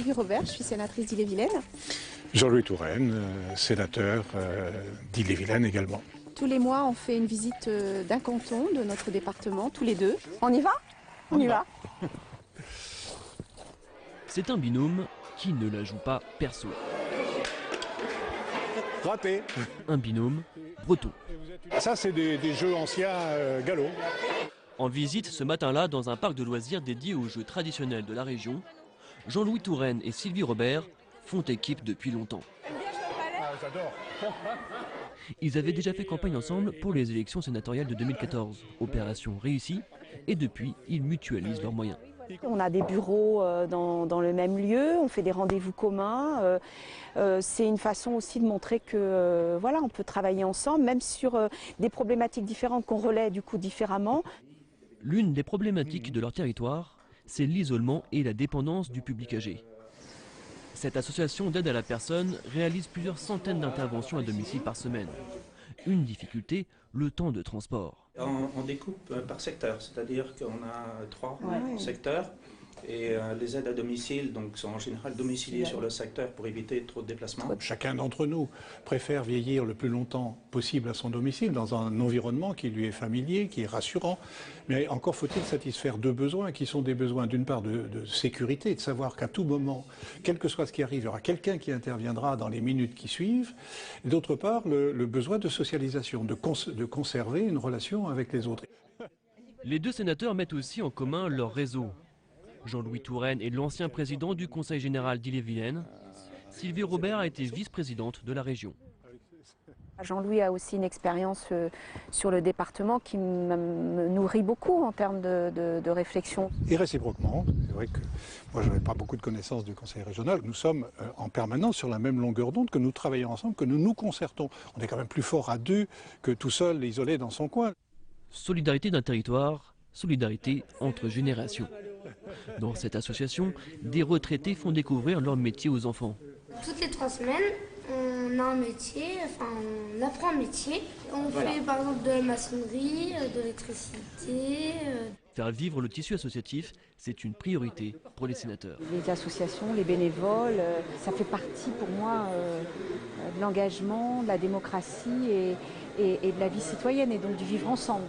Sylvie Robert, je suis sénatrice d'Ille-et-Vilaine. Jean-Louis Touraine, sénateur d'Ille-et-Vilaine également. Tous les mois, on fait une visite d'un canton de notre département, tous les deux. On y va? On y va. C'est un binôme qui ne la joue pas perso. Raté. Un binôme breton. Ça, c'est des jeux anciens gallo. En visite ce matin-là dans un parc de loisirs dédié aux jeux traditionnels de la région, Jean-Louis Touraine et Sylvie Robert font équipe depuis longtemps. J'adore. Ils avaient déjà fait campagne ensemble pour les élections sénatoriales de 2014. Opération réussie, et depuis, ils mutualisent leurs moyens. On a des bureaux dans le même lieu, on fait des rendez-vous communs. C'est une façon aussi de montrer que voilà, on peut travailler ensemble, même sur des problématiques différentes qu'on relaie du coup différemment. L'une des problématiques de leur territoire, c'est l'isolement et la dépendance du public âgé. Cette association d'aide à la personne réalise plusieurs centaines d'interventions à domicile par semaine. Une difficulté, le temps de transport. On découpe par secteur, c'est-à-dire qu'on a 3 secteurs et les aides à domicile donc, sont en général domiciliées sur le secteur pour éviter trop de déplacements. Chacun d'entre nous préfère vieillir le plus longtemps possible à son domicile, dans un environnement qui lui est familier, qui est rassurant. Mais encore faut-il satisfaire 2 besoins qui sont des besoins d'une part de sécurité, de savoir qu'à tout moment, quel que soit ce qui arrive, il y aura quelqu'un qui interviendra dans les minutes qui suivent. Et d'autre part, le besoin de socialisation, de conserver une relation avec les autres. Les 2 sénateurs mettent aussi en commun leur réseau. Jean-Louis Touraine est l'ancien président du Conseil général d'Ille-et-Vilaine. Sylvie Robert a été vice-présidente de la région. Jean-Louis a aussi une expérience sur le département qui me nourrit beaucoup en termes de réflexion. Et réciproquement, c'est vrai que moi je n'avais pas beaucoup de connaissances du Conseil régional, nous sommes en permanence sur la même longueur d'onde, que nous travaillons ensemble, que nous nous concertons. On est quand même plus fort à 2 que tout seul, isolé dans son coin. Solidarité d'un territoire, solidarité entre générations. Dans cette association, des retraités font découvrir leur métier aux enfants. Toutes les 3 semaines, on a un métier, enfin on apprend un métier. On fait par exemple de la maçonnerie, de l'électricité. Faire vivre le tissu associatif, c'est une priorité pour les sénateurs. Les associations, les bénévoles, ça fait partie pour moi de l'engagement, de la démocratie et de la vie citoyenne et donc du vivre ensemble.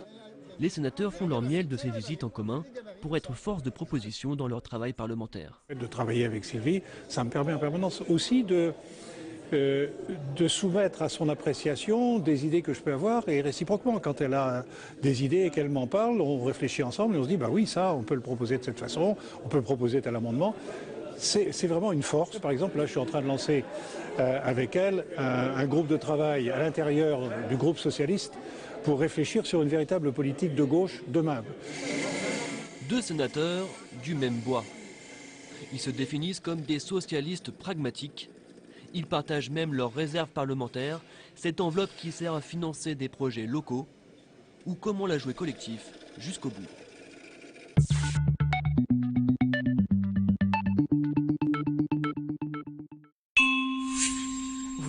Les sénateurs font leur miel de ces visites en commun pour être force de proposition dans leur travail parlementaire. De travailler avec Sylvie, ça me permet en permanence aussi de soumettre à son appréciation des idées que je peux avoir et réciproquement. Quand elle a des idées et qu'elle m'en parle, on réfléchit ensemble et on se dit bah oui, ça, on peut le proposer de cette façon, on peut proposer tel amendement. C'est vraiment une force. Par exemple, là, je suis en train de lancer avec elle un groupe de travail à l'intérieur du groupe socialiste pour réfléchir sur une véritable politique de gauche demain. 2 sénateurs du même bois. Ils se définissent comme des socialistes pragmatiques. Ils partagent même leurs réserves parlementaires, cette enveloppe qui sert à financer des projets locaux, ou comment la jouer collectif jusqu'au bout.